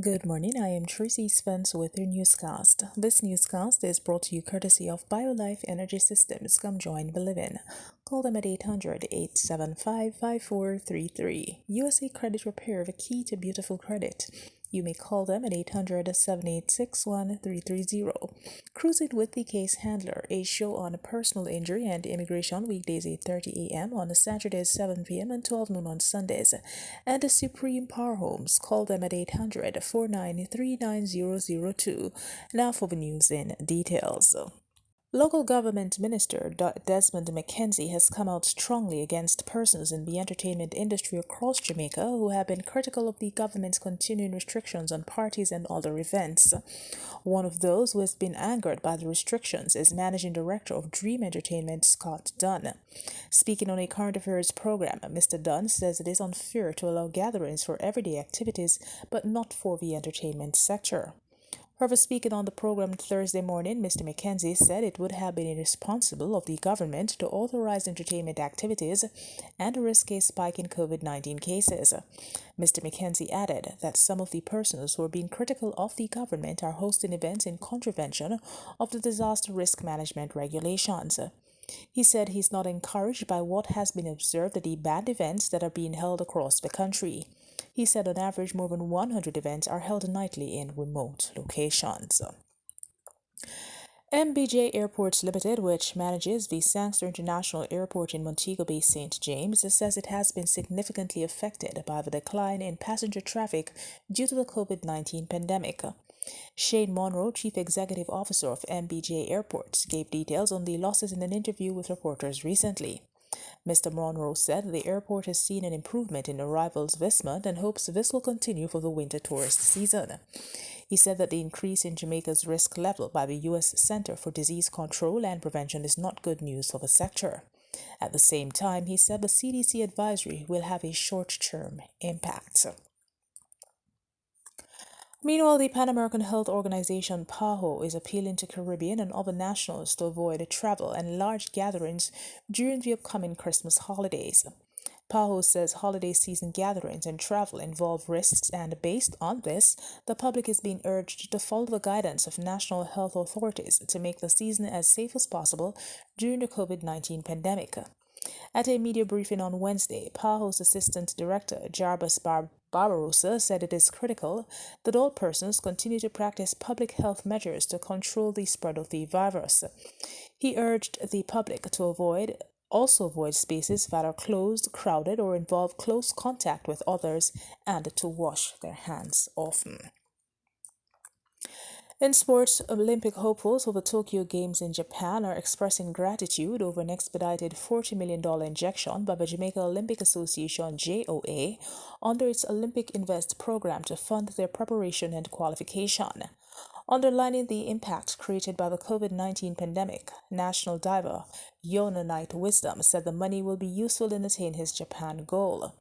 Good morning, I am Tracy Spence with your newscast. This newscast is brought to you courtesy of BioLife Energy Systems. Come join Believe in. Call them at 800-875-5433. USA Credit Repair, the key to beautiful credit. You may call them at 800-786-1330. Cruise It with the Case Handler, a show on personal injury and immigration, weekdays 8:30 a.m. on Saturdays 7 p.m. and 12 noon on Sundays. And the Supreme Power Homes, call them at 800-493-9002. Now for the news in details. Local government minister Desmond McKenzie has come out strongly against persons in the entertainment industry across Jamaica who have been critical of the government's continuing restrictions on parties and other events. One of those who has been angered by the restrictions is Managing Director of Dream Entertainment, Scott Dunn. Speaking on a current affairs program, Mr. Dunn says it is unfair to allow gatherings for everyday activities but not for the entertainment sector. However, speaking on the program Thursday morning, Mr. McKenzie said it would have been irresponsible of the government to authorize entertainment activities and risk a spike in COVID-19 cases. Mr. McKenzie added that some of the persons who are being critical of the government are hosting events in contravention of the disaster risk management regulations. He said he's not encouraged by what has been observed at the banned events that are being held across the country. He said on average more than 100 events are held nightly in remote locations. MBJ Airports Limited, which manages the Sangster International Airport in Montego Bay, St. James, says it has been significantly affected by the decline in passenger traffic due to the COVID-19 pandemic. Shane Monroe, Chief Executive Officer of MBJ Airports, gave details on the losses in an interview with reporters recently. Mr. Monroe said the airport has seen an improvement in arrivals this month and hopes this will continue for the winter tourist season. He said that the increase in Jamaica's risk level by the U.S. Center for Disease Control and Prevention is not good news for the sector. At the same time, he said the CDC advisory will have a short-term impact. Meanwhile, the Pan American Health Organization PAHO is appealing to Caribbean and other nationals to avoid travel and large gatherings during the upcoming Christmas holidays. PAHO says holiday season gatherings and travel involve risks, and based on this, the public is being urged to follow the guidance of national health authorities to make the season as safe as possible during the COVID-19 pandemic. At a media briefing on Wednesday, PAHO's Assistant Director, Jarbas Barbarossa, said it is critical that all persons continue to practice public health measures to control the spread of the virus. He urged the public to avoid spaces that are closed, crowded, or involve close contact with others, and to wash their hands often. In sports, Olympic hopefuls for the Tokyo Games in Japan are expressing gratitude over an expedited $40 million injection by the Jamaica Olympic Association JOA under its Olympic Invest program to fund their preparation and qualification. Underlining the impact created by the COVID-19 pandemic, national diver Yona Knight Wisdom said the money will be useful in attaining his Japan goal.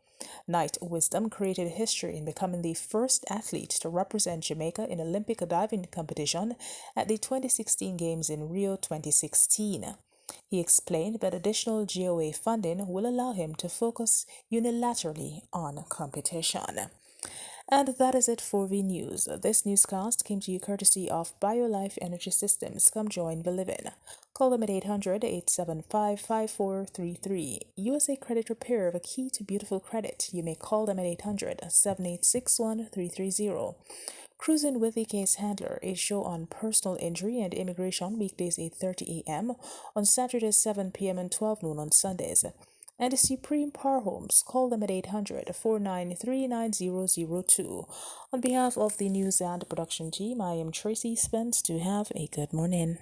Knight Wisdom created history in becoming the first athlete to represent Jamaica in Olympic diving competition at the 2016 Games in Rio 2016. He explained that additional GOA funding will allow him to focus unilaterally on competition. And that is it for the news. This newscast came to you courtesy of BioLife Energy Systems. Come join Believe in. Call them at 800-875-5433. USA Credit Repair, the key to beautiful credit. You may call them at 800-786-1330. Cruising with the Case Handler, a show on personal injury and immigration, weekdays 8:30 a.m. on Saturdays 7 p.m. and 12 noon on Sundays. And the Supreme Power Homes, call them at 800-493-9002. On behalf of the news and production team, I am Tracy Spence. To have a good morning.